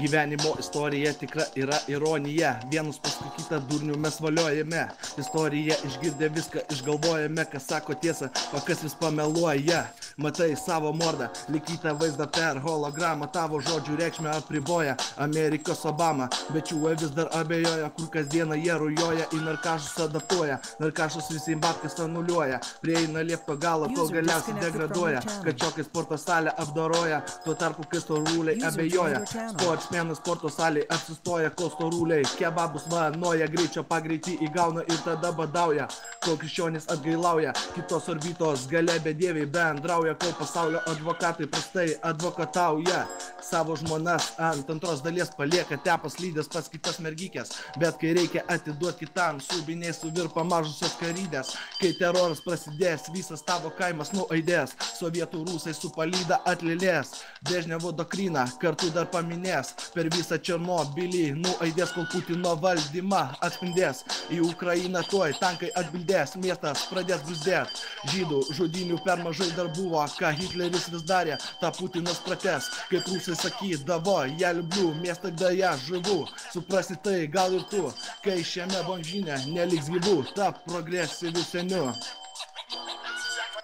Gyvenimo istorija tikra yra ironija. Vienus paskui kitą durnių mes valiojame. Istorija išgirdę viską išgalvojame, kas sako tiesą, o kas vis pameluoja. Matai savo mordą, likytą vaizdą per hologramą. Tavo žodžių reikšmę apriboja Amerikos Obama. Bet jų vis dar abejoja, kur kasdieną jie rujoja, į narkašus adaptuoja. Narkašus visi babkės anuliuoja. Prieina liepto galo, kol galiausiai degraduoja. Kačiokai sporto salę apdoroja, tuo tarpu kai storuliai abejoja. Sportsmenas sporto salėje apsistoja, kol storuliai kebabus vanoja, greičio pagreitį įgauna ir tada badauja. Kol krikščionys atgailauja, kitos orbitos gale bedieviai bendrauja, kol pasaulio advokatai prastai advokatauja. Savo žmonas ant antros dalies palieka, tepas lydės pas kitas mergikės, bet kai reikia atiduoti kitam, subiniai suvirpa mažusios karydės. Kai teroras prasidės, visas tavo kaimas nuaidės, sovietų rusai su palyda atlilės, Brežnevo doktriną kartu dar paminės, per visą Černobylį nuaidės, kol Putino valdymą atspindės. Į Ukrainą tuoj tankai atbildės, miestas pradės bruzdėt. Žydų žudynių per mažai dar buvo, ką Hitleris vis darė, tą Putinas pratęs. Kaip rusai sakydavo, ją liubliu, miestą dėja žuvų. Suprasi tai gal ir tu, kai šiame bangžinė neliks gyvų, tap progresyviu seniu.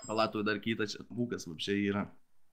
Palatų dar kitą čia, būkas vapšiai yra.